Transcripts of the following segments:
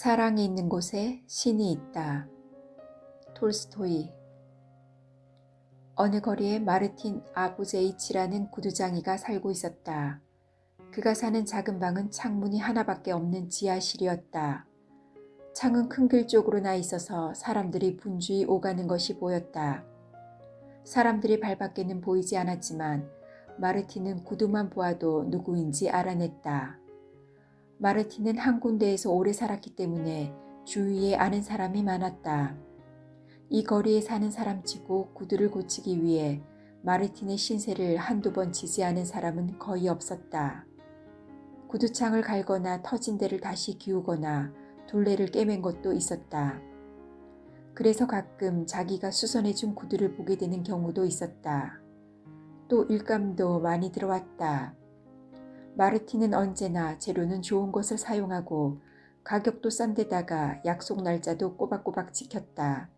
사랑이 있는 곳에 신이 있다. 톨스토이. 어느 거리에 마르틴 아부제이치라는 구두장이가 살고 있었다. 그가 사는 작은 방은 창문이 하나밖에 없는 지하실이었다. 창은 큰 길 쪽으로 나 있어서 사람들이 분주히 오가는 것이 보였다. 사람들이 발밖에는 보이지 않았지만 마르틴은 구두만 보아도 누구인지 알아냈다. 마르틴은 한 군데에서 오래 살았기 때문에 주위에 아는 사람이 많았다. 이 거리에 사는 사람치고 구두를 고치기 위해 마르틴의 신세를 한두 번 지지 않은 사람은 거의 없었다. 구두창을 갈거나 터진 데를 다시 기우거나 둘레를 꿰맨 것도 있었다. 그래서 가끔 자기가 수선해준 구두를 보게 되는 경우도 있었다. 또 일감도 많이 들어왔다. 마르틴은 언제나 재료는 좋은 것을 사용하고 가격도 싼 데다가 약속 날짜도 꼬박꼬박 지켰다.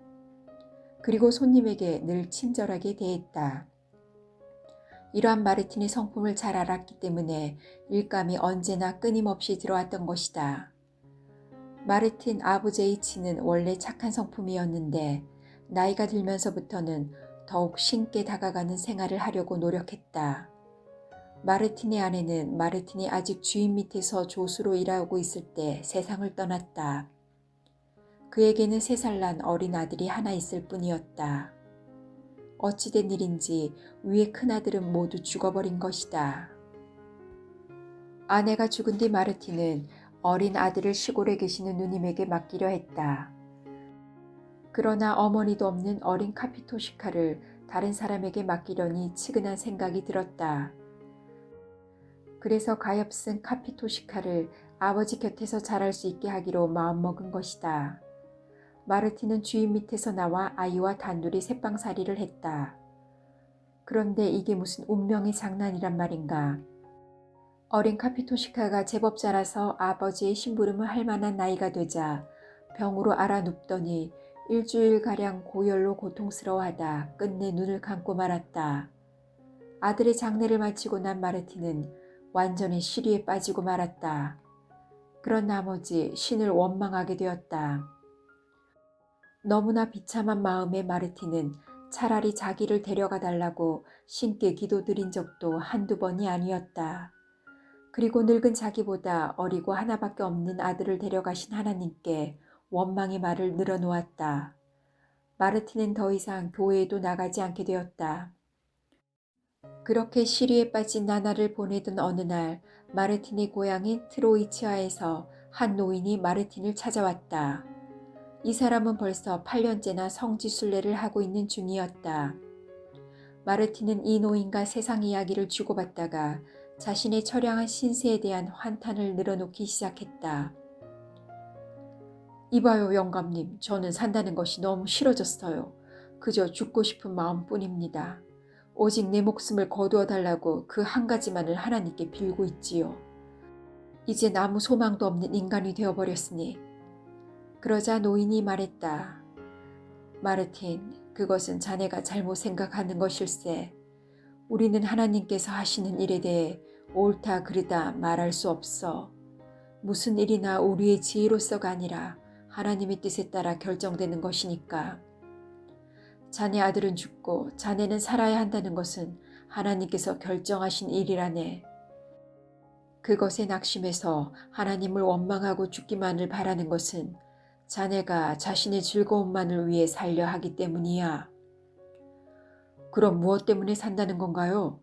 그리고 손님에게 늘 친절하게 대했다. 이러한 마르틴의 성품을 잘 알았기 때문에 일감이 언제나 끊임없이 들어왔던 것이다. 마르틴 아부제이치는 원래 착한 성품이었는데 나이가 들면서부터는 더욱 신께 다가가는 생활을 하려고 노력했다. 마르틴의 아내는 마르틴이 아직 주인 밑에서 조수로 일하고 있을 때 세상을 떠났다. 그에게는 3살 난 어린 아들이 하나 있을 뿐이었다. 어찌된 일인지 위의 큰아들은 모두 죽어버린 것이다. 아내가 죽은 뒤 마르틴은 어린 아들을 시골에 계시는 누님에게 맡기려 했다. 그러나 어머니도 없는 어린 카피토시카를 다른 사람에게 맡기려니 치근한 생각이 들었다. 그래서 가엾은 카피토시카를 아버지 곁에서 자랄 수 있게 하기로 마음먹은 것이다. 마르틴은 주인 밑에서 나와 아이와 단둘이 새빵살이를 했다. 그런데 이게 무슨 운명의 장난이란 말인가. 어린 카피토시카가 제법 자라서 아버지의 심부름을 할 만한 나이가 되자 병으로 앓아눕더니 일주일가량 고열로 고통스러워하다 끝내 눈을 감고 말았다. 아들의 장례를 마치고 난 마르틴은 완전히 시리에 빠지고 말았다. 그런 나머지 신을 원망하게 되었다. 너무나 비참한 마음의 마르틴은 차라리 자기를 데려가 달라고 신께 기도드린 적도 한두 번이 아니었다. 그리고 늙은 자기보다 어리고 하나밖에 없는 아들을 데려가신 하나님께 원망의 말을 늘어놓았다. 마르틴은 더 이상 교회에도 나가지 않게 되었다. 그렇게 시리에 빠진 나나를 보내던 어느 날 마르틴의 고향인 트로이치아에서 한 노인이 마르틴을 찾아왔다. 이 사람은 벌써 8년째나 성지순례를 하고 있는 중이었다. 마르틴은 이 노인과 세상 이야기를 주고받다가 자신의 처량한 신세에 대한 환탄을 늘어놓기 시작했다. 이봐요 영감님, 저는 산다는 것이 너무 싫어졌어요. 그저 죽고 싶은 마음뿐입니다. 오직 내 목숨을 거두어 달라고 그 한 가지만을 하나님께 빌고 있지요. 이제 아무 소망도 없는 인간이 되어버렸으니. 그러자 노인이 말했다. 마르틴, 그것은 자네가 잘못 생각하는 것일세. 우리는 하나님께서 하시는 일에 대해 옳다 그르다 말할 수 없어. 무슨 일이나 우리의 지혜로서가 아니라 하나님의 뜻에 따라 결정되는 것이니까. 자네 아들은 죽고 자네는 살아야 한다는 것은 하나님께서 결정하신 일이라네. 그것에 낙심해서 하나님을 원망하고 죽기만을 바라는 것은 자네가 자신의 즐거움만을 위해 살려 하기 때문이야. 그럼 무엇 때문에 산다는 건가요?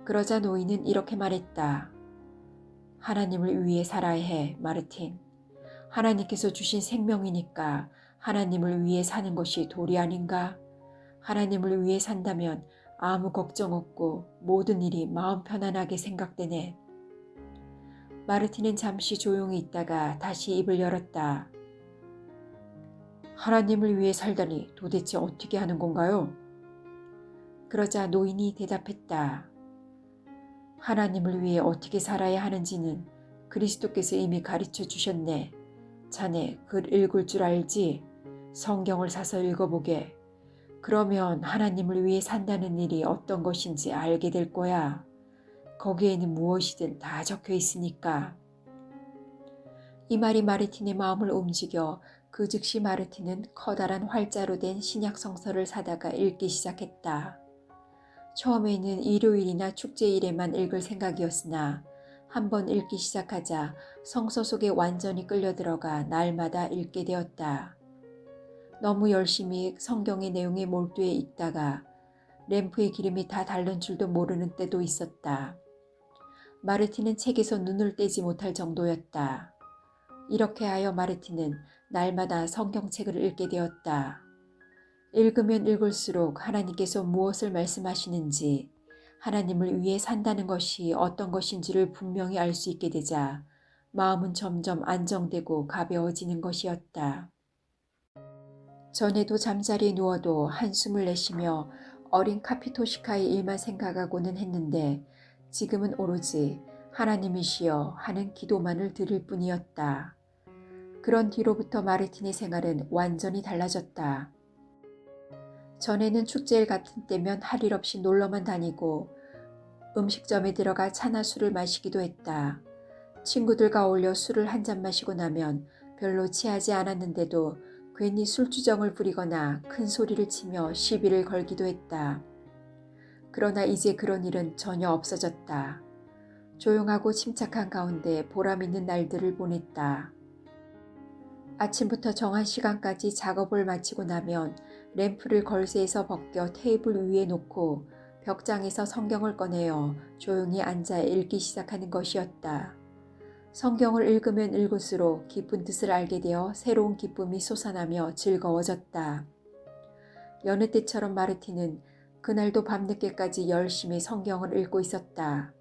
그러자 노인은 이렇게 말했다. 하나님을 위해 살아야 해, 마르틴. 하나님께서 주신 생명이니까 하나님을 위해 사는 것이 도리 아닌가? 하나님을 위해 산다면 아무 걱정 없고 모든 일이 마음 편안하게 생각되네. 마르틴은 잠시 조용히 있다가 다시 입을 열었다. 하나님을 위해 살다니 도대체 어떻게 하는 건가요? 그러자 노인이 대답했다. 하나님을 위해 어떻게 살아야 하는지는 그리스도께서 이미 가르쳐 주셨네. 자네 글 읽을 줄 알지? 성경을 사서 읽어보게. 그러면 하나님을 위해 산다는 일이 어떤 것인지 알게 될 거야. 거기에는 무엇이든 다 적혀 있으니까. 이 말이 마르틴의 마음을 움직여 그 즉시 마르틴은 커다란 활자로 된 신약 성서를 사다가 읽기 시작했다. 처음에는 일요일이나 축제일에만 읽을 생각이었으나 한번 읽기 시작하자 성서 속에 완전히 끌려들어가 날마다 읽게 되었다. 너무 열심히 성경의 내용에 몰두해 읽다가 램프의 기름이 다 닳는 줄도 모르는 때도 있었다. 마르틴은 책에서 눈을 떼지 못할 정도였다. 이렇게 하여 마르틴은 날마다 성경책을 읽게 되었다. 읽으면 읽을수록 하나님께서 무엇을 말씀하시는지, 하나님을 위해 산다는 것이 어떤 것인지를 분명히 알 수 있게 되자 마음은 점점 안정되고 가벼워지는 것이었다. 전에도 잠자리에 누워도 한숨을 내쉬며 어린 카피토시카의 일만 생각하고는 했는데 지금은 오로지 하나님이시여 하는 기도만을 들을 뿐이었다. 그런 뒤로부터 마르틴의 생활은 완전히 달라졌다. 전에는 축제일 같은 때면 할 일 없이 놀러만 다니고 음식점에 들어가 차나 술을 마시기도 했다. 친구들과 어울려 술을 한 잔 마시고 나면 별로 취하지 않았는데도 괜히 술주정을 부리거나 큰 소리를 치며 시비를 걸기도 했다. 그러나 이제 그런 일은 전혀 없어졌다. 조용하고 침착한 가운데 보람 있는 날들을 보냈다. 아침부터 정한 시간까지 작업을 마치고 나면 램프를 걸쇠에서 벗겨 테이블 위에 놓고 벽장에서 성경을 꺼내어 조용히 앉아 읽기 시작하는 것이었다. 성경을 읽으면 읽을수록 깊은 뜻을 알게 되어 새로운 기쁨이 솟아나며 즐거워졌다. 여느 때처럼 마르틴은 그날도 밤늦게까지 열심히 성경을 읽고 있었다.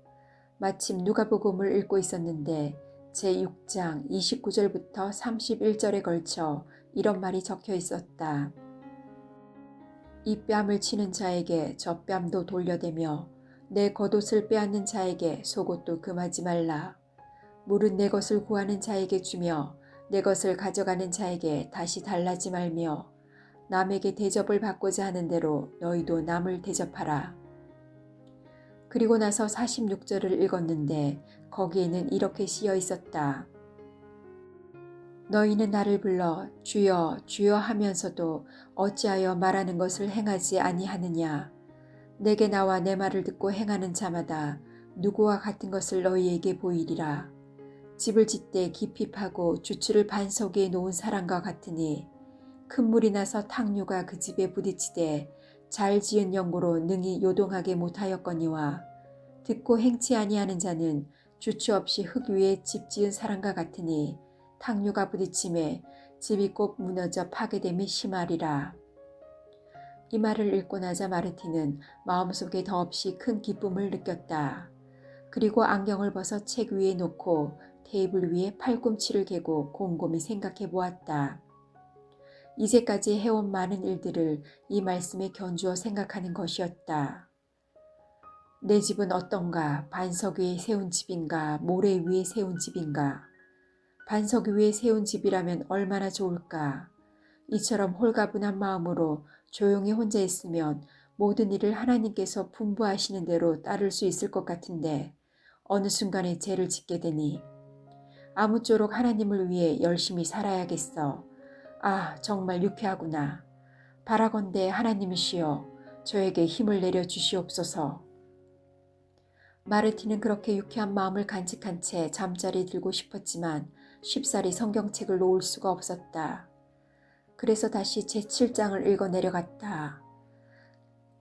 마침 누가복음을 읽고 있었는데 제6장 29절부터 31절에 걸쳐 이런 말이 적혀 있었다. 이 뺨을 치는 자에게 저 뺨도 돌려대며 내 겉옷을 빼앗는 자에게 속옷도 금하지 말라. 물은 내 것을 구하는 자에게 주며 내 것을 가져가는 자에게 다시 달라지 말며 남에게 대접을 받고자 하는 대로 너희도 남을 대접하라. 그리고 나서 46절을 읽었는데 거기에는 이렇게 쓰여 있었다. 너희는 나를 불러 주여 주여 하면서도 어찌하여 말하는 것을 행하지 아니하느냐. 내게 나와 내 말을 듣고 행하는 자마다 누구와 같은 것을 너희에게 보이리라. 집을 짓되 깊이 파고 주추를 반석 위에 놓은 사람과 같으니 큰 물이 나서 탕류가 그 집에 부딪히되 잘 지은 연고로 능히 요동하게 못하였거니와 듣고 행치 아니하는 자는 주추 없이 흙 위에 집 지은 사람과 같으니 탕류가 부딪힘에 집이 꼭 무너져 파괴됨이 심하리라. 이 말을 읽고 나자 마르틴은 마음속에 더없이 큰 기쁨을 느꼈다. 그리고 안경을 벗어 책 위에 놓고 테이블 위에 팔꿈치를 개고 곰곰이 생각해 보았다. 이제까지 해온 많은 일들을 이 말씀에 견주어 생각하는 것이었다. 내 집은 어떤가? 반석 위에 세운 집인가? 모래 위에 세운 집인가? 반석 위에 세운 집이라면 얼마나 좋을까? 이처럼 홀가분한 마음으로 조용히 혼자 있으면 모든 일을 하나님께서 분부하시는 대로 따를 수 있을 것 같은데 어느 순간에 죄를 짓게 되니 아무쪼록 하나님을 위해 열심히 살아야겠어. 아, 정말 유쾌하구나. 바라건대 하나님이시여 저에게 힘을 내려 주시옵소서. 마르틴은 그렇게 유쾌한 마음을 간직한 채 잠자리 들고 싶었지만 쉽사리 성경책을 놓을 수가 없었다. 그래서 다시 제7장을 읽어 내려갔다.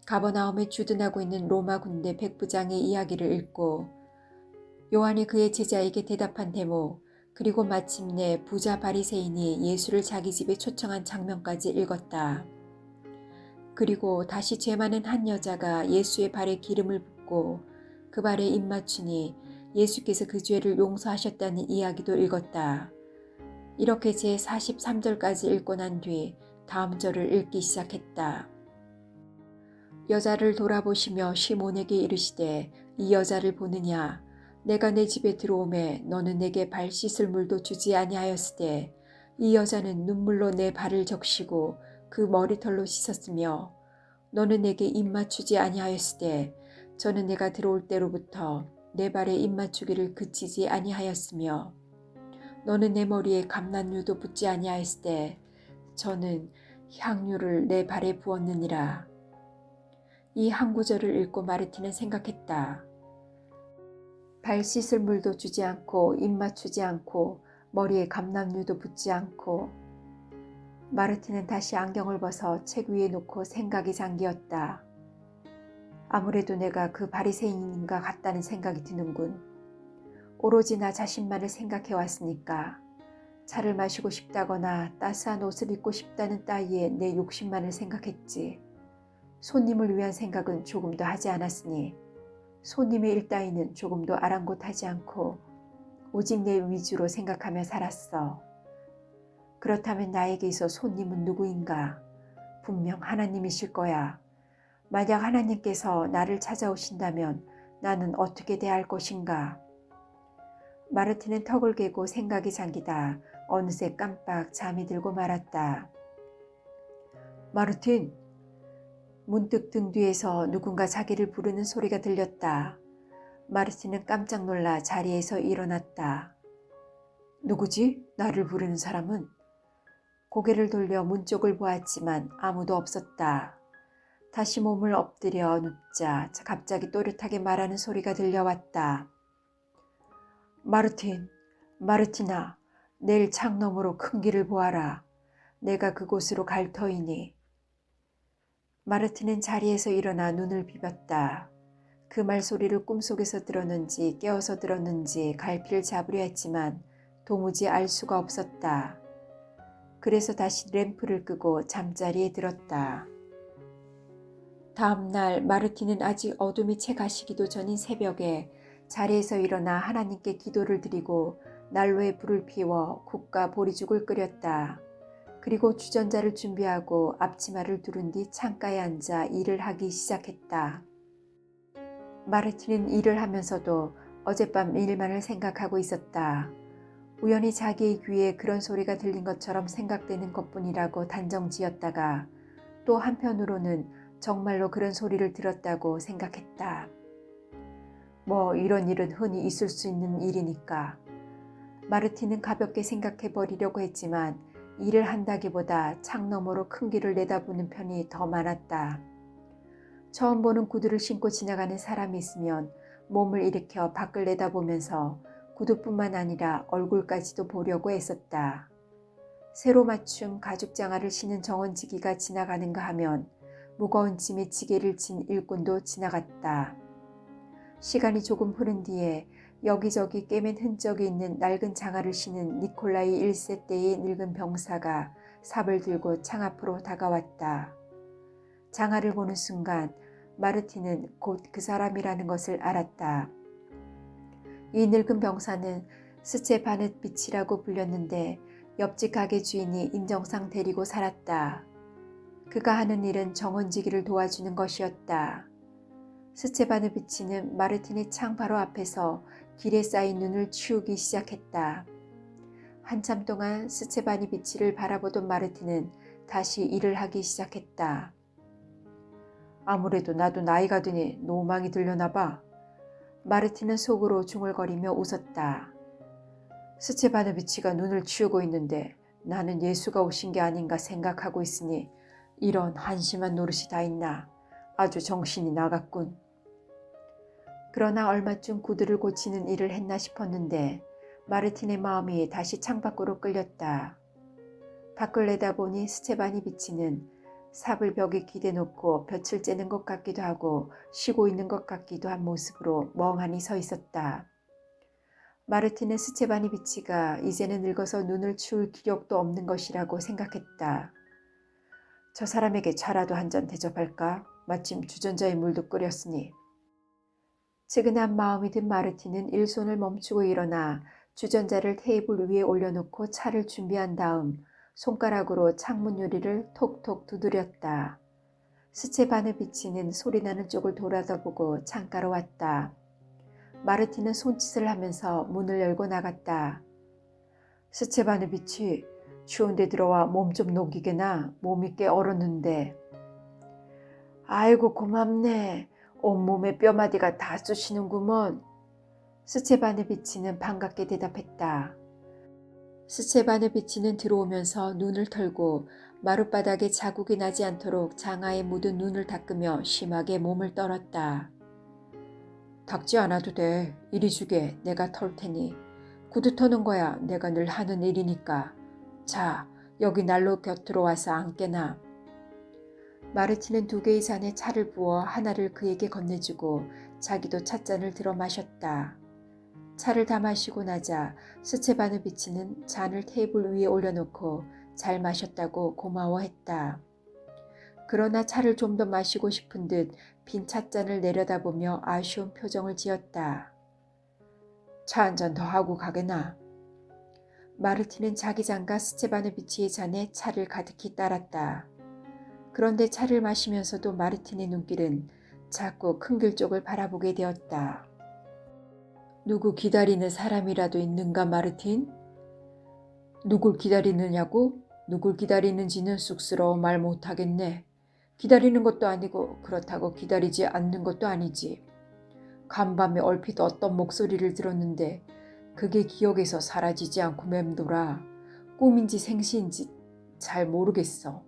가버나움에 주둔하고 있는 로마 군대 백부장의 이야기를 읽고 요한이 그의 제자에게 대답한 대목, 그리고 마침내 부자 바리새인이 예수를 자기 집에 초청한 장면까지 읽었다. 그리고 다시 죄 많은 한 여자가 예수의 발에 기름을 붓고 그 발에 입 맞추니 예수께서 그 죄를 용서하셨다는 이야기도 읽었다. 이렇게 제 43절까지 읽고 난 뒤 다음 절을 읽기 시작했다. 여자를 돌아보시며 시몬에게 이르시되 이 여자를 보느냐. 내가 내 집에 들어오매 너는 내게 발 씻을 물도 주지 아니하였으되 이 여자는 눈물로 내 발을 적시고 그 머리털로 씻었으며 너는 내게 입 맞추지 아니하였으되 저는 내가 들어올 때로부터 내 발에 입 맞추기를 그치지 아니하였으며 너는 내 머리에 감난유도 붓지 아니하였으되 저는 향유를 내 발에 부었느니라. 이 한 구절을 읽고 마르티는 생각했다. 발 씻을 물도 주지 않고 입 맞추지 않고 머리에 감남류도 붓지 않고. 마르티는 다시 안경을 벗어 책 위에 놓고 생각이 잠기었다. 아무래도 내가 그 바리새인인가 같다는 생각이 드는군. 오로지 나 자신만을 생각해 왔으니까. 차를 마시고 싶다거나 따스한 옷을 입고 싶다는 따위의 내 욕심만을 생각했지. 손님을 위한 생각은 조금도 하지 않았으니 손님의 일 따위는 조금도 아랑곳하지 않고 오직 내 위주로 생각하며 살았어. 그렇다면 나에게 있어 손님은 누구인가? 분명 하나님이실 거야. 만약 하나님께서 나를 찾아오신다면 나는 어떻게 대할 것인가? 마르티는 턱을 개고 생각이 잠기다 어느새 깜빡 잠이 들고 말았다. 마르틴! 문득 등 뒤에서 누군가 자기를 부르는 소리가 들렸다. 마르틴은 깜짝 놀라 자리에서 일어났다. 누구지? 나를 부르는 사람은? 고개를 돌려 문 쪽을 보았지만 아무도 없었다. 다시 몸을 엎드려 눕자 갑자기 또렷하게 말하는 소리가 들려왔다. 마르틴, 마르티나, 내일 창 너머로 큰 길을 보아라. 내가 그곳으로 갈 터이니. 마르틴은 자리에서 일어나 눈을 비볐다. 그 말소리를 꿈속에서 들었는지 깨어서 들었는지 갈피를 잡으려 했지만 도무지 알 수가 없었다. 그래서 다시 램프를 끄고 잠자리에 들었다. 다음 날 마르틴은 아직 어둠이 채 가시기도 전인 새벽에 자리에서 일어나 하나님께 기도를 드리고 난로에 불을 피워 국과 보리죽을 끓였다. 그리고 주전자를 준비하고 앞치마를 두른 뒤 창가에 앉아 일을 하기 시작했다. 마르틴은 일을 하면서도 어젯밤 일만을 생각하고 있었다. 우연히 자기의 귀에 그런 소리가 들린 것처럼 생각되는 것뿐이라고 단정지었다가 또 한편으로는 정말로 그런 소리를 들었다고 생각했다. 뭐 이런 일은 흔히 있을 수 있는 일이니까. 마르틴은 가볍게 생각해 버리려고 했지만 일을 한다기보다 창 너머로 큰 길을 내다보는 편이 더 많았다. 처음 보는 구두를 신고 지나가는 사람이 있으면 몸을 일으켜 밖을 내다보면서 구두뿐만 아니라 얼굴까지도 보려고 애썼다. 새로 맞춘 가죽 장화를 신은 정원지기가 지나가는가 하면 무거운 짐에 지게를 진 일꾼도 지나갔다. 시간이 조금 흐른 뒤에 여기저기 꿰맨 흔적이 있는 낡은 장화를 신은 니콜라이 1세 때의 늙은 병사가 삽을 들고 창 앞으로 다가왔다. 장화를 보는 순간 마르틴은 곧 그 사람이라는 것을 알았다. 이 늙은 병사는 스체바느비치라고 불렸는데 옆집 가게 주인이 인정상 데리고 살았다. 그가 하는 일은 정원지기를 도와주는 것이었다. 스체바느비치는 마르틴의 창 바로 앞에서 길에 쌓인 눈을 치우기 시작했다. 한참 동안 스체바느비치를 바라보던 마르틴은 다시 일을 하기 시작했다. 아무래도 나도 나이가 드니 노망이 들려나 봐. 마르틴은 속으로 중얼거리며 웃었다. 스체바느비치가 눈을 치우고 있는데 나는 예수가 오신 게 아닌가 생각하고 있으니 이런 한심한 노릇이 다 있나. 아주 정신이 나갔군. 그러나 얼마쯤 구두를 고치는 일을 했나 싶었는데 마르틴의 마음이 다시 창밖으로 끌렸다. 밖을 내다보니 스체바느비치는 삽을 벽에 기대놓고 볕을 쬐는 것 같기도 하고 쉬고 있는 것 같기도 한 모습으로 멍하니 서 있었다. 마르틴은 스체바느비치가 이제는 늙어서 눈을 치울 기력도 없는 것이라고 생각했다. 저 사람에게 차라도 한 잔 대접할까? 마침 주전자에 물도 끓였으니. 측은한 마음이 든 마르틴은 일손을 멈추고 일어나 주전자를 테이블 위에 올려놓고 차를 준비한 다음 손가락으로 창문 유리를 톡톡 두드렸다. 스체바느비치는 소리나는 쪽을 돌아다보고 창가로 왔다. 마르틴은 손짓을 하면서 문을 열고 나갔다. 스체바느비치, 추운데 들어와 몸 좀 녹이게나. 몸이 꽤 얼었는데. 아이고 고맙네. 온몸에 뼈마디가 다 쑤시는구먼. 스체바느비치는 반갑게 대답했다. 스체바누비치는 들어오면서 눈을 털고 마룻바닥에 자국이 나지 않도록 장화에 묻은 눈을 닦으며 심하게 몸을 떨었다. 닦지 않아도 돼. 이리 주게. 내가 털 테니. 구두 터는 거야. 내가 늘 하는 일이니까. 자, 여기 난로 곁으로 와서 앉게나. 마르티는 2개의 잔에 차를 부어 하나를 그에게 건네주고 자기도 찻잔을 들어 마셨다. 차를 다 마시고 나자 스체바누비치는 잔을 테이블 위에 올려놓고 잘 마셨다고 고마워했다. 그러나 차를 좀 더 마시고 싶은 듯 빈 찻잔을 내려다보며 아쉬운 표정을 지었다. 차 한 잔 더 하고 가게나. 마르티는 자기 잔과 스체바누비치의 잔에 차를 가득히 따랐다. 그런데 차를 마시면서도 마르틴의 눈길은 자꾸 큰 길 쪽을 바라보게 되었다. 누구 기다리는 사람이라도 있는가, 마르틴? 누굴 기다리느냐고? 누굴 기다리는지는 쑥스러워 말 못하겠네. 기다리는 것도 아니고 그렇다고 기다리지 않는 것도 아니지. 간밤에 얼핏 어떤 목소리를 들었는데 그게 기억에서 사라지지 않고 맴돌아. 꿈인지 생시인지 잘 모르겠어.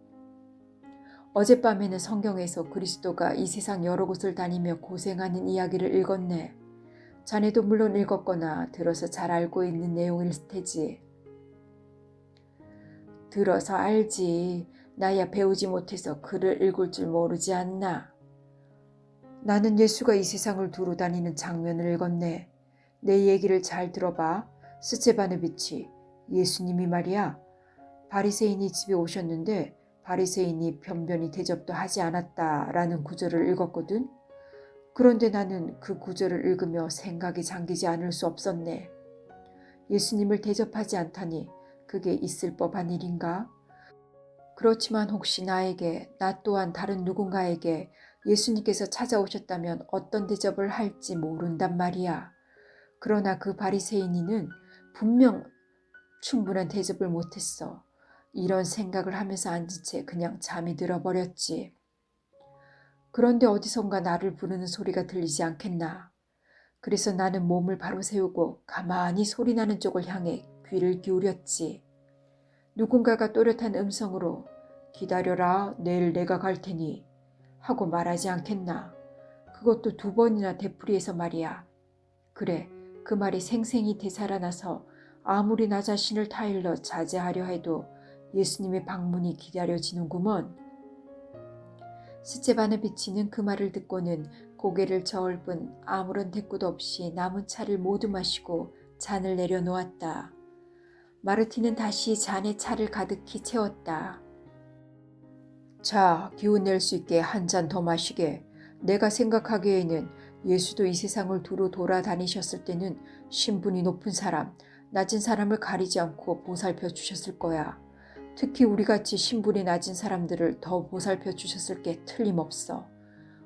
어젯밤에는 성경에서 그리스도가 이 세상 여러 곳을 다니며 고생하는 이야기를 읽었네. 자네도 물론 읽었거나 들어서 잘 알고 있는 내용일 테지. 들어서 알지. 나야 배우지 못해서 글을 읽을 줄 모르지 않나. 나는 예수가 이 세상을 두루 다니는 장면을 읽었네. 내 얘기를 잘 들어봐. 스체바누비치, 예수님이 말이야. 바리새인이 집에 오셨는데 바리새인이 변변히 대접도 하지 않았다라는 구절을 읽었거든. 그런데 나는 그 구절을 읽으며 생각이 잠기지 않을 수 없었네. 예수님을 대접하지 않다니 그게 있을 법한 일인가? 그렇지만 혹시 나에게, 나 또한 다른 누군가에게 예수님께서 찾아오셨다면 어떤 대접을 할지 모른단 말이야. 그러나 그 바리새인이는 분명 충분한 대접을 못했어. 이런 생각을 하면서 앉은 채 그냥 잠이 들어버렸지. 그런데 어디선가 나를 부르는 소리가 들리지 않겠나. 그래서 나는 몸을 바로 세우고 가만히 소리나는 쪽을 향해 귀를 기울였지. 누군가가 또렷한 음성으로 기다려라, 내일 내가 갈 테니 하고 말하지 않겠나. 그것도 2번이나 되풀이해서 말이야. 그래, 그 말이 생생히 되살아나서 아무리 나 자신을 타일러 자제하려 해도 예수님의 방문이 기다려지는구먼. 스체바누비치는 그 말을 듣고는 고개를 저을 뿐 아무런 대꾸도 없이 남은 차를 모두 마시고 잔을 내려놓았다. 마르틴은 다시 잔에 차를 가득히 채웠다. 자, 기운 낼 수 있게 한 잔 더 마시게. 내가 생각하기에는 예수도 이 세상을 두루 돌아다니셨을 때는 신분이 높은 사람, 낮은 사람을 가리지 않고 보살펴 주셨을 거야. 특히 우리같이 신분이 낮은 사람들을 더 보살펴 주셨을 게 틀림없어.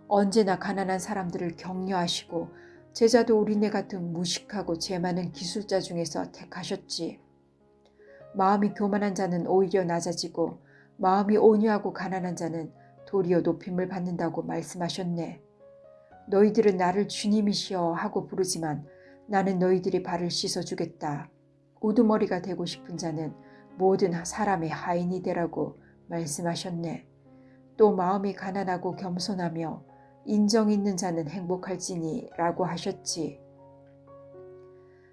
언제나 가난한 사람들을 격려하시고 제자도 우리네 같은 무식하고 죄 많은 기술자 중에서 택하셨지. 마음이 교만한 자는 오히려 낮아지고 마음이 온유하고 가난한 자는 도리어 높임을 받는다고 말씀하셨네. 너희들은 나를 주님이시여 하고 부르지만 나는 너희들의 발을 씻어주겠다. 우두머리가 되고 싶은 자는 모든 사람의 하인이 되라고 말씀하셨네. 또 마음이 가난하고 겸손하며 인정 있는 자는 행복할지니 라고 하셨지.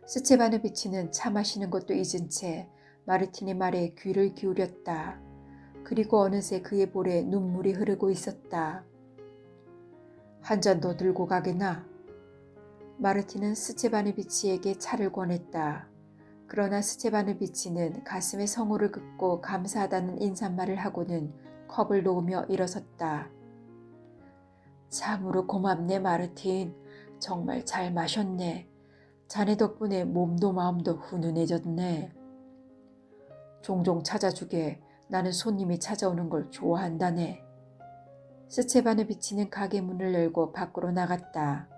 스체바누비치는 차 마시는 것도 잊은 채 마르틴의 말에 귀를 기울였다. 그리고 어느새 그의 볼에 눈물이 흐르고 있었다. 한 잔 더 들고 가게나. 마르틴은 스체바누비치에게 차를 권했다. 그러나 스체바누비치는 가슴에 성호를 긋고 감사하다는 인사말을 하고는 컵을 놓으며 일어섰다. 참으로 고맙네, 마르틴. 정말 잘 마셨네. 자네 덕분에 몸도 마음도 훈훈해졌네. 종종 찾아주게. 나는 손님이 찾아오는 걸 좋아한다네. 스체바누비치는 가게 문을 열고 밖으로 나갔다.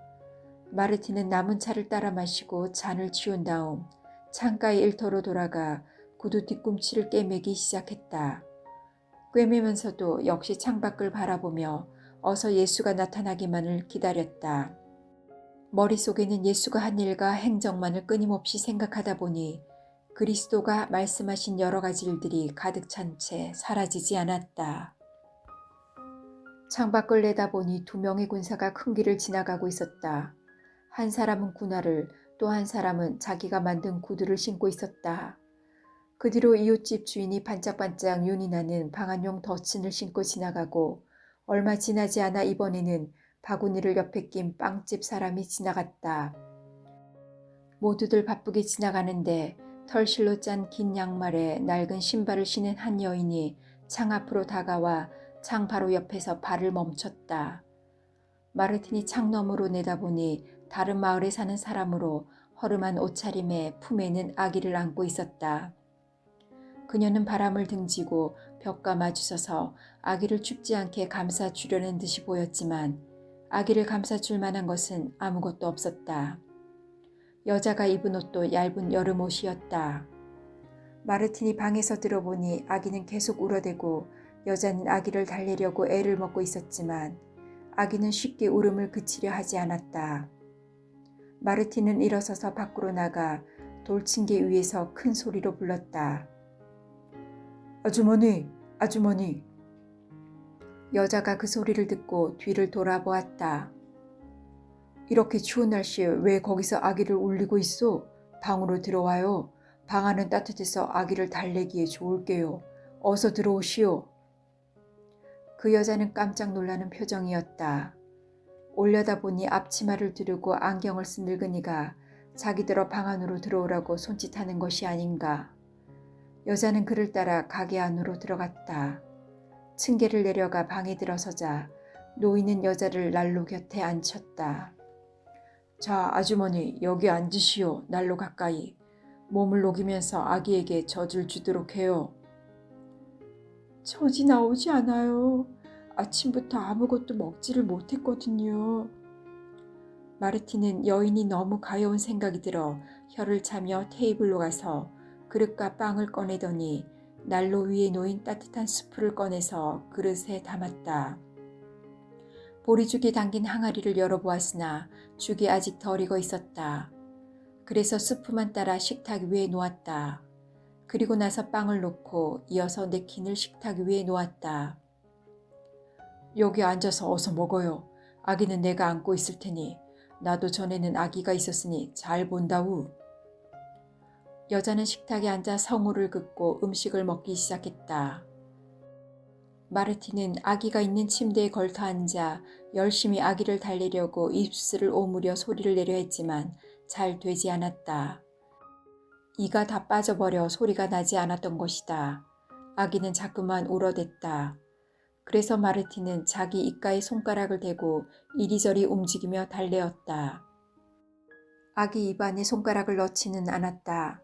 마르틴은 남은 차를 따라 마시고 잔을 치운 다음 창가의 일터로 돌아가 구두 뒤꿈치를 꿰매기 시작했다. 꿰매면서도 역시 창밖을 바라보며 어서 예수가 나타나기만을 기다렸다. 머릿속에는 예수가 한 일과 행적만을 끊임없이 생각하다 보니 그리스도가 말씀하신 여러 가지 일들이 가득 찬 채 사라지지 않았다. 창밖을 내다보니 2명의 군사가 큰 길을 지나가고 있었다. 한 사람은 군화를, 또 한 사람은 자기가 만든 구두를 신고 있었다. 그 뒤로 이웃집 주인이 반짝반짝 윤이 나는 방한용 덧신을 신고 지나가고, 얼마 지나지 않아 이번에는 바구니를 옆에 낀 빵집 사람이 지나갔다. 모두들 바쁘게 지나가는데 털실로 짠 긴 양말에 낡은 신발을 신은 한 여인이 창 앞으로 다가와 창 바로 옆에서 발을 멈췄다. 마르틴이 창 너머로 내다보니 다른 마을에 사는 사람으로 허름한 옷차림에 품에는 아기를 안고 있었다. 그녀는 바람을 등지고 벽과 마주서서 아기를 춥지 않게 감싸주려는 듯이 보였지만 아기를 감싸줄 만한 것은 아무것도 없었다. 여자가 입은 옷도 얇은 여름 옷이었다. 마르틴이 방에서 들어보니 아기는 계속 울어대고 여자는 아기를 달래려고 애를 먹고 있었지만 아기는 쉽게 울음을 그치려 하지 않았다. 마르틴은 일어서서 밖으로 나가 돌층계 위에서 큰 소리로 불렀다. 아주머니, 아주머니. 여자가 그 소리를 듣고 뒤를 돌아보았다. 이렇게 추운 날씨에 왜 거기서 아기를 울리고 있어? 방으로 들어와요. 방 안은 따뜻해서 아기를 달래기에 좋을게요. 어서 들어오시오. 그 여자는 깜짝 놀라는 표정이었다. 올려다보니 앞치마를 두르고 안경을 쓴 늙은이가 자기들어 방 안으로 들어오라고 손짓하는 것이 아닌가. 여자는 그를 따라 가게 안으로 들어갔다. 층계를 내려가 방에 들어서자 노인은 여자를 난로 곁에 앉혔다. 자, 아주머니 여기 앉으시오. 난로 가까이. 몸을 녹이면서 아기에게 젖을 주도록 해요. 젖이 나오지 않아요. 아침부터 아무것도 먹지를 못했거든요. 마르틴은 여인이 너무 가여운 생각이 들어 혀를 차며 테이블로 가서 그릇과 빵을 꺼내더니 난로 위에 놓인 따뜻한 수프를 꺼내서 그릇에 담았다. 보리죽이 담긴 항아리를 열어보았으나 죽이 아직 덜 익어 있었다. 그래서 스프만 따라 식탁 위에 놓았다. 그리고 나서 빵을 놓고 이어서 냅킨을 식탁 위에 놓았다. 여기 앉아서 어서 먹어요. 아기는 내가 안고 있을 테니. 나도 전에는 아기가 있었으니 잘 본다우. 여자는 식탁에 앉아 성우를 긋고 음식을 먹기 시작했다. 마르틴은 아기가 있는 침대에 걸터 앉아 열심히 아기를 달래려고 입술을 오므려 소리를 내려 했지만 잘 되지 않았다. 이가 다 빠져버려 소리가 나지 않았던 것이다. 아기는 자꾸만 울어댔다. 그래서 마르틴은 자기 입가에 손가락을 대고 이리저리 움직이며 달래었다. 아기 입안에 손가락을 넣지는 않았다.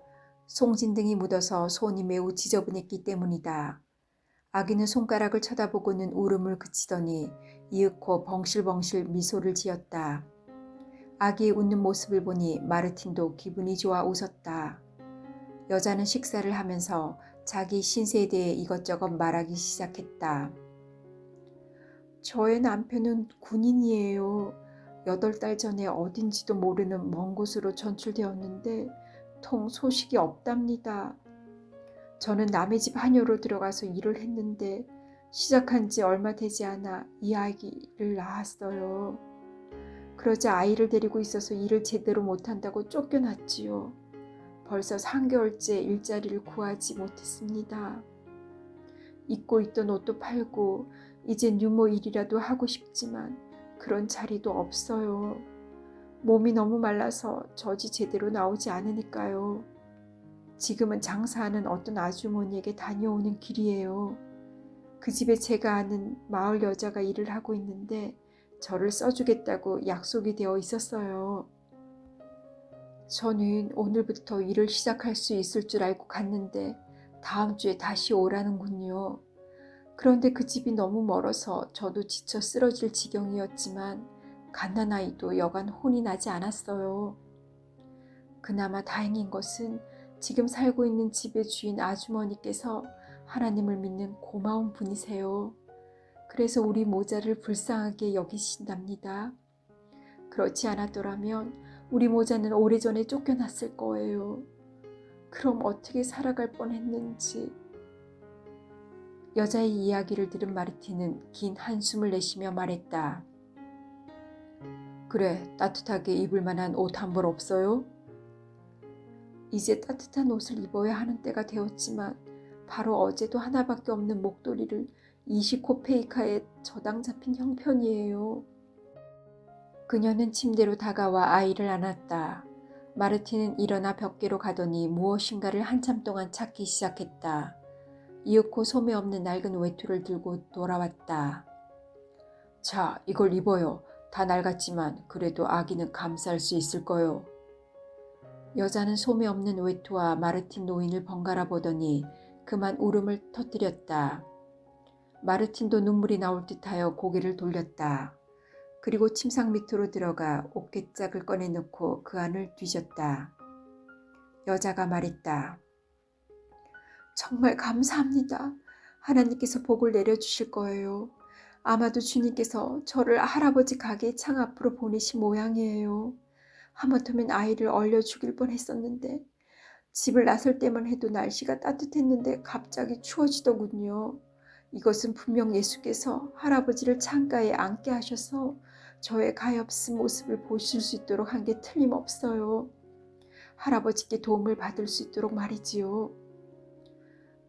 송진등이 묻어서 손이 매우 지저분했기 때문이다. 아기는 손가락을 쳐다보고는 울음을 그치더니 이윽고 벙실벙실 미소를 지었다. 아기의 웃는 모습을 보니 마르틴도 기분이 좋아 웃었다. 여자는 식사를 하면서 자기 신세에 대해 이것저것 말하기 시작했다. 저의 남편은 군인이에요. 8달 전에 어딘지도 모르는 먼 곳으로 전출되었는데 통 소식이 없답니다. 저는 남의 집 한여로 들어가서 일을 했는데 시작한 지 얼마 되지 않아 이 아이를 낳았어요. 그러자 아이를 데리고 있어서 일을 제대로 못한다고 쫓겨났지요. 벌써 3개월째 일자리를 구하지 못했습니다. 입고 있던 옷도 팔고 이젠 유모 일이라도 하고 싶지만 그런 자리도 없어요. 몸이 너무 말라서 젖이 제대로 나오지 않으니까요. 지금은 장사하는 어떤 아주머니에게 다녀오는 길이에요. 그 집에 제가 아는 마을 여자가 일을 하고 있는데 저를 써주겠다고 약속이 되어 있었어요. 저는 오늘부터 일을 시작할 수 있을 줄 알고 갔는데 다음 주에 다시 오라는군요. 그런데 그 집이 너무 멀어서 저도 지쳐 쓰러질 지경이었지만 갓난아이도 여간 혼이 나지 않았어요. 그나마 다행인 것은 지금 살고 있는 집의 주인 아주머니께서 하나님을 믿는 고마운 분이세요. 그래서 우리 모자를 불쌍하게 여기신답니다. 그렇지 않았더라면 우리 모자는 오래전에 쫓겨났을 거예요. 그럼 어떻게 살아갈 뻔했는지. 여자의 이야기를 들은 마르틴은 긴 한숨을 내쉬며 말했다. 그래, 따뜻하게 입을 만한 옷 한 벌 없어요? 이제 따뜻한 옷을 입어야 하는 때가 되었지만 바로 어제도 하나밖에 없는 목도리를 20코페이카에 저당 잡힌 형편이에요. 그녀는 침대로 다가와 아이를 안았다. 마르틴은 일어나 벽계로 가더니 무엇인가를 한참 동안 찾기 시작했다. 이윽고 소매 없는 낡은 외투를 들고 돌아왔다. 자, 이걸 입어요. 다 낡았지만 그래도 아기는 감쌀 수 있을 거요. 여자는 소매 없는 외투와 마르틴 노인을 번갈아 보더니 그만 울음을 터뜨렸다. 마르틴도 눈물이 나올 듯하여 고개를 돌렸다. 그리고 침상 밑으로 들어가 옷개짝을 꺼내놓고 그 안을 뒤졌다. 여자가 말했다. 정말 감사합니다. 하나님께서 복을 내려주실 거예요. 아마도 주님께서 저를 할아버지 가게 창 앞으로 보내신 모양이에요. 하마터면 아이를 얼려 죽일 뻔했었는데 집을 나설 때만 해도 날씨가 따뜻했는데 갑자기 추워지더군요. 이것은 분명 예수께서 할아버지를 창가에 앉게 하셔서 저의 가엾은 모습을 보실 수 있도록 한 게 틀림없어요. 할아버지께 도움을 받을 수 있도록 말이지요.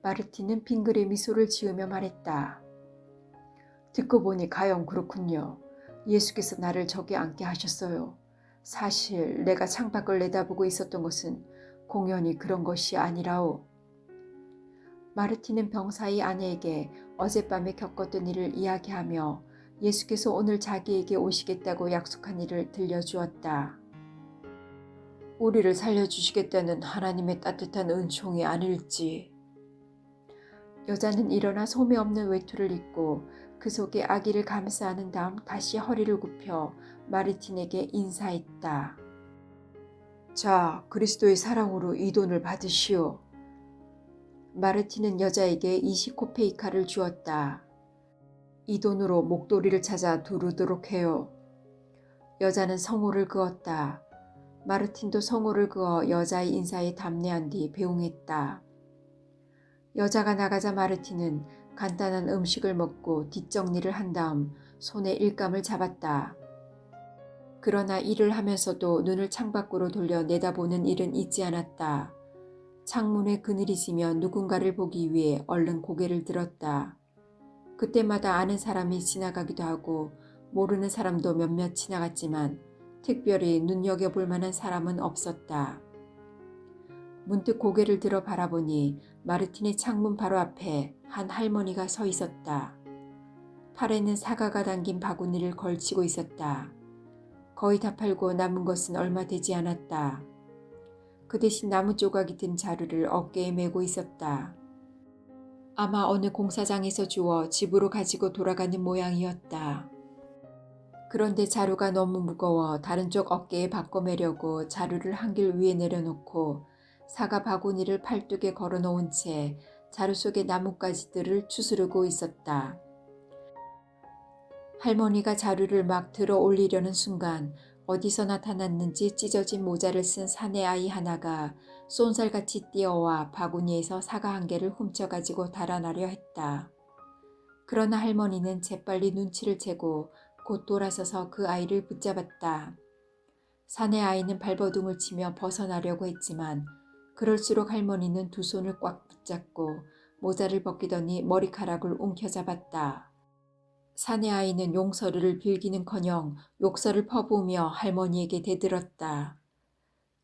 마르틴은 빙그레 미소를 지으며 말했다. 듣고 보니 가영 그렇군요. 예수께서 나를 저기 앉게 하셨어요. 사실 내가 창밖을 내다보고 있었던 것은 공연히 그런 것이 아니라오. 마르틴은 병사의 아내에게 어젯밤에 겪었던 일을 이야기하며 예수께서 오늘 자기에게 오시겠다고 약속한 일을 들려주었다. 우리를 살려주시겠다는 하나님의 따뜻한 은총이 아닐지. 여자는 일어나 소매 없는 외투를 입고 그 속에 아기를 감싸 안은 다음 다시 허리를 굽혀 마르틴에게 인사했다. 자, 그리스도의 사랑으로 이 돈을 받으시오. 마르틴은 여자에게 20코페이카를 주었다. 이 돈으로 목도리를 찾아 두르도록 해요. 여자는 성호를 그었다. 마르틴도 성호를 그어 여자의 인사에 답례한 뒤 배웅했다. 여자가 나가자 마르틴은 간단한 음식을 먹고 뒷정리를 한 다음 손에 일감을 잡았다. 그러나 일을 하면서도 눈을 창밖으로 돌려 내다보는 일은 잊지 않았다. 창문에 그늘이 지며 누군가를 보기 위해 얼른 고개를 들었다. 그때마다 아는 사람이 지나가기도 하고 모르는 사람도 몇몇 지나갔지만 특별히 눈여겨볼 만한 사람은 없었다. 문득 고개를 들어 바라보니 마르틴의 창문 바로 앞에 한 할머니가 서 있었다. 팔에는 사과가 담긴 바구니를 걸치고 있었다. 거의 다 팔고 남은 것은 얼마 되지 않았다. 그 대신 나무 조각이 든 자루를 어깨에 메고 있었다. 아마 어느 공사장에서 주워 집으로 가지고 돌아가는 모양이었다. 그런데 자루가 너무 무거워 다른 쪽 어깨에 바꿔매려고 자루를 한길 위에 내려놓고 사과 바구니를 팔뚝에 걸어놓은 채 자루 속의 나뭇가지들을 추스르고 있었다. 할머니가 자루를 막 들어 올리려는 순간 어디서 나타났는지 찢어진 모자를 쓴 사내 아이 하나가 쏜살같이 뛰어와 바구니에서 사과 한 개를 훔쳐가지고 달아나려 했다. 그러나 할머니는 재빨리 눈치를 채고 곧 돌아서서 그 아이를 붙잡았다. 사내 아이는 발버둥을 치며 벗어나려고 했지만 그럴수록 할머니는 두 손을 꽉 붙잡고 모자를 벗기더니 머리카락을 움켜잡았다. 사내 아이는 용서를 빌기는커녕 욕설을 퍼부으며 할머니에게 대들었다.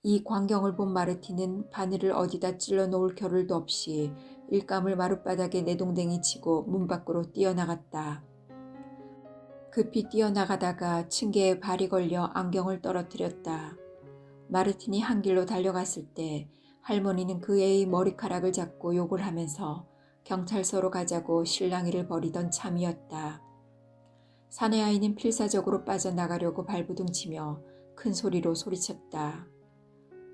이 광경을 본 마르틴은 바늘을 어디다 찔러 놓을 겨를도 없이 일감을 마룻바닥에 내동댕이 치고 문 밖으로 뛰어나갔다. 급히 뛰어나가다가 층계에 발이 걸려 안경을 떨어뜨렸다. 마르틴이 한 길로 달려갔을 때 할머니는 그 애의 머리카락을 잡고 욕을 하면서 경찰서로 가자고 실랑이를 벌이던 참이었다. 사내 아이는 필사적으로 빠져나가려고 발부둥치며 큰 소리로 소리쳤다.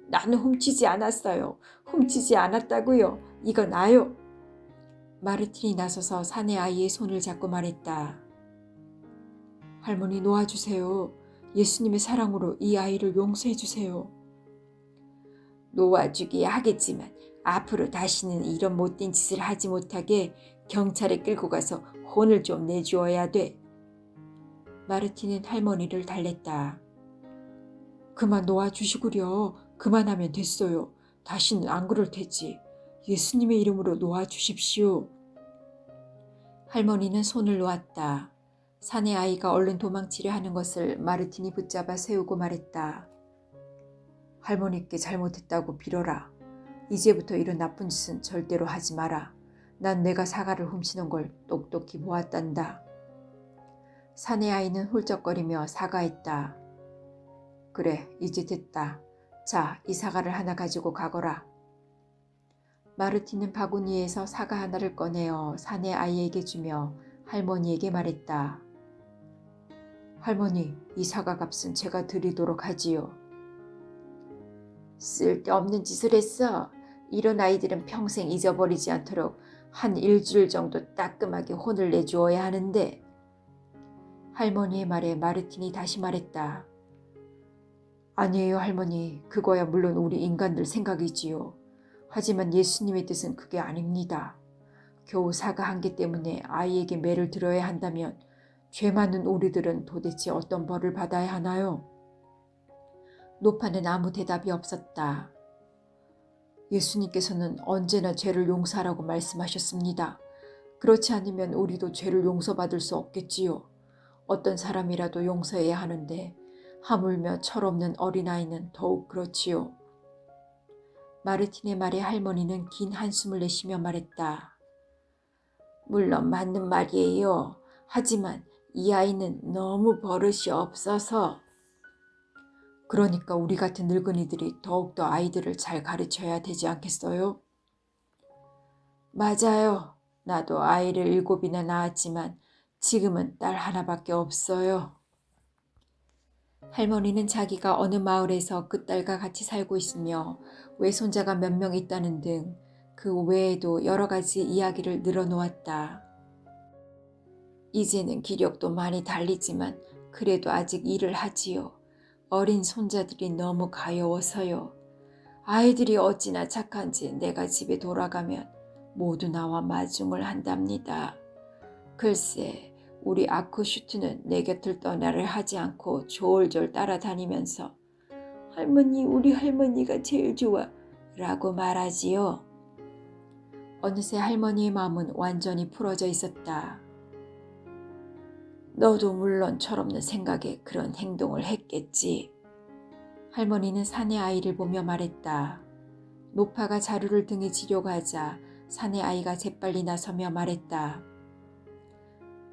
나는 훔치지 않았어요. 훔치지 않았다고요. 이거 나요. 마르틴이 나서서 사내 아이의 손을 잡고 말했다. 할머니 놓아주세요. 예수님의 사랑으로 이 아이를 용서해 주세요. 놓아주기야 하겠지만 앞으로 다시는 이런 못된 짓을 하지 못하게 경찰에 끌고 가서 혼을 좀 내주어야 돼. 마르틴은 할머니를 달랬다. 그만 놓아주시구려. 그만하면 됐어요. 다시는 안 그럴 테지. 예수님의 이름으로 놓아주십시오. 할머니는 손을 놓았다. 사내 아이가 얼른 도망치려 하는 것을 마르틴이 붙잡아 세우고 말했다. 할머니께 잘못했다고 빌어라. 이제부터 이런 나쁜 짓은 절대로 하지 마라. 난 내가 사과를 훔치는 걸 똑똑히 보았단다. 사내 아이는 훌쩍거리며 사과했다. 그래, 이제 됐다. 자, 이 사과를 하나 가지고 가거라. 마르틴은 바구니에서 사과 하나를 꺼내어 사내 아이에게 주며 할머니에게 말했다. 할머니, 이 사과 값은 제가 드리도록 하지요. 쓸데없는 짓을 했어. 이런 아이들은 평생 잊어버리지 않도록 한 일주일 정도 따끔하게 혼을 내주어야 하는데. 할머니의 말에 마르틴이 다시 말했다. 아니에요, 할머니. 그거야 물론 우리 인간들 생각이지요. 하지만 예수님의 뜻은 그게 아닙니다. 겨우 사과 한 개 때문에 아이에게 매를 들어야 한다면 죄 많은 우리들은 도대체 어떤 벌을 받아야 하나요? 노파는 아무 대답이 없었다. 예수님께서는 언제나 죄를 용서하라고 말씀하셨습니다. 그렇지 않으면 우리도 죄를 용서받을 수 없겠지요. 어떤 사람이라도 용서해야 하는데 하물며 철없는 어린아이는 더욱 그렇지요. 마르틴의 말에 할머니는 긴 한숨을 내쉬며 말했다. 물론 맞는 말이에요. 하지만 이 아이는 너무 버릇이 없어서. 그러니까 우리 같은 늙은이들이 더욱더 아이들을 잘 가르쳐야 되지 않겠어요? 맞아요. 나도 아이를 7이나 낳았지만 지금은 딸 하나밖에 없어요. 할머니는 자기가 어느 마을에서 그 딸과 같이 살고 있으며 외손자가 몇 명 있다는 등 그 외에도 여러 가지 이야기를 늘어놓았다. 이제는 기력도 많이 달리지만 그래도 아직 일을 하지요. 어린 손자들이 너무 가여워서요. 아이들이 어찌나 착한지 내가 집에 돌아가면 모두 나와 마중을 한답니다. 글쎄, 우리 아쿠슈트는 내 곁을 떠나를 하지 않고 졸졸 따라다니면서 할머니, 우리 할머니가 제일 좋아 라고 말하지요. 어느새 할머니의 마음은 완전히 풀어져 있었다. 너도 물론 철없는 생각에 그런 행동을 했겠지. 할머니는 사내 아이를 보며 말했다. 노파가 자루를 등에 지려고 하자 사내 아이가 재빨리 나서며 말했다.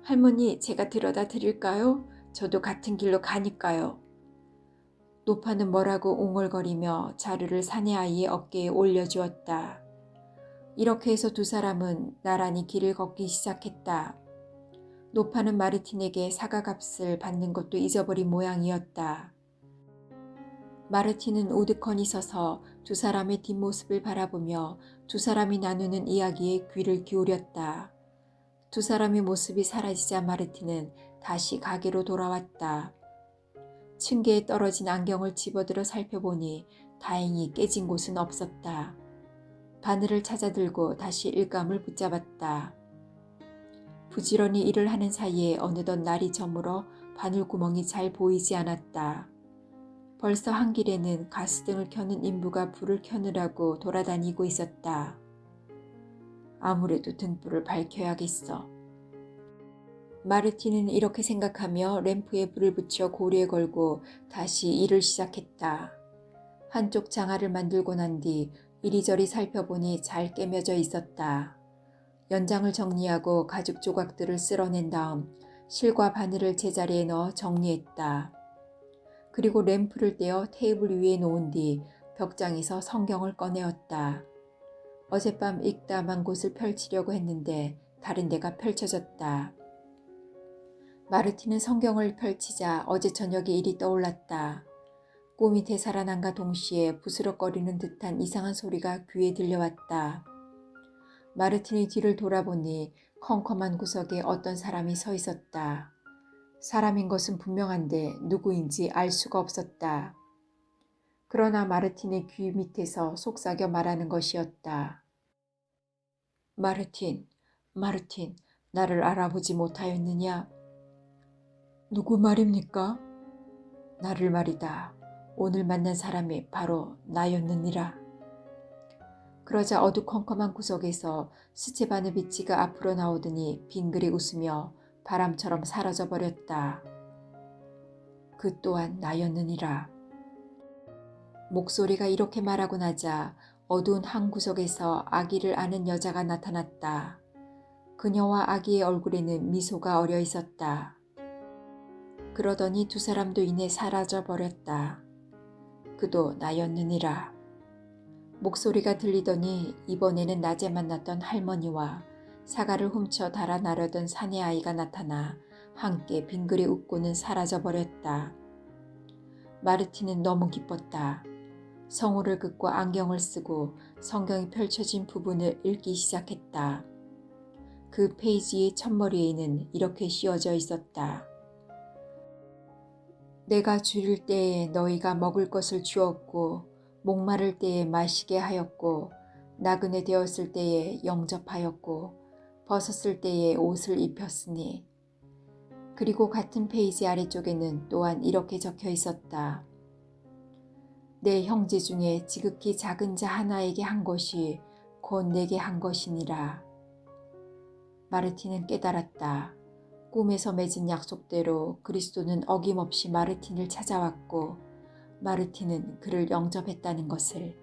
할머니, 제가 들여다 드릴까요? 저도 같은 길로 가니까요. 노파는 뭐라고 웅얼거리며 자루를 사내 아이의 어깨에 올려주었다. 이렇게 해서 두 사람은 나란히 길을 걷기 시작했다. 노파는 마르틴에게 사과값을 받는 것도 잊어버린 모양이었다. 마르틴은 우두커니 서서 두 사람의 뒷모습을 바라보며 두 사람이 나누는 이야기에 귀를 기울였다. 두 사람의 모습이 사라지자 마르틴은 다시 가게로 돌아왔다. 층계에 떨어진 안경을 집어들어 살펴보니 다행히 깨진 곳은 없었다. 바늘을 찾아들고 다시 일감을 붙잡았다. 부지런히 일을 하는 사이에 어느덧 날이 저물어 바늘구멍이 잘 보이지 않았다. 벌써 한 길에는 가스등을 켜는 인부가 불을 켜느라고 돌아다니고 있었다. 아무래도 등불을 밝혀야겠어. 마르틴은 이렇게 생각하며 램프에 불을 붙여 고리에 걸고 다시 일을 시작했다. 한쪽 장화를 만들고 난 뒤 이리저리 살펴보니 잘 꿰매져 있었다. 연장을 정리하고 가죽 조각들을 쓸어낸 다음 실과 바늘을 제자리에 넣어 정리했다. 그리고 램프를 떼어 테이블 위에 놓은 뒤 벽장에서 성경을 꺼내었다. 어젯밤 읽다 만 곳을 펼치려고 했는데 다른 데가 펼쳐졌다. 마르틴은 성경을 펼치자 어제 저녁의 일이 떠올랐다. 꿈이 되살아난과 동시에 부스럭거리는 듯한 이상한 소리가 귀에 들려왔다. 마르틴이 뒤를 돌아보니 컴컴한 구석에 어떤 사람이 서 있었다. 사람인 것은 분명한데 누구인지 알 수가 없었다. 그러나 마르틴의 귀 밑에서 속삭여 말하는 것이었다. 마르틴, 마르틴, 나를 알아보지 못하였느냐? 누구 말입니까? 나를 말이다. 오늘 만난 사람이 바로 나였느니라. 그러자 어두컴컴한 구석에서 스체바누비치가 앞으로 나오더니 빙그레 웃으며 바람처럼 사라져버렸다. 그 또한 나였느니라. 목소리가 이렇게 말하고 나자 어두운 한 구석에서 아기를 아는 여자가 나타났다. 그녀와 아기의 얼굴에는 미소가 어려 있었다. 그러더니 두 사람도 이내 사라져 버렸다. 그도 나였느니라. 목소리가 들리더니 이번에는 낮에 만났던 할머니와 사과를 훔쳐 달아나려던 사내 아이가 나타나 함께 빙그레 웃고는 사라져 버렸다. 마르틴은 너무 기뻤다. 성우를 긋고 안경을 쓰고 성경이 펼쳐진 부분을 읽기 시작했다. 그 페이지의 첫머리에는 이렇게 씌어져 있었다. 내가 줄일 때에 너희가 먹을 것을 주었고 목마를 때에 마시게 하였고 나그네 되었을 때에 영접하였고 벗었을 때에 옷을 입혔으니. 그리고 같은 페이지 아래쪽에는 또한 이렇게 적혀 있었다. 내 형제 중에 지극히 작은 자 하나에게 한 것이 곧 내게 한 것이니라. 마르틴은 깨달았다. 꿈에서 맺은 약속대로 그리스도는 어김없이 마르틴을 찾아왔고 마르틴은 그를 영접했다는 것을.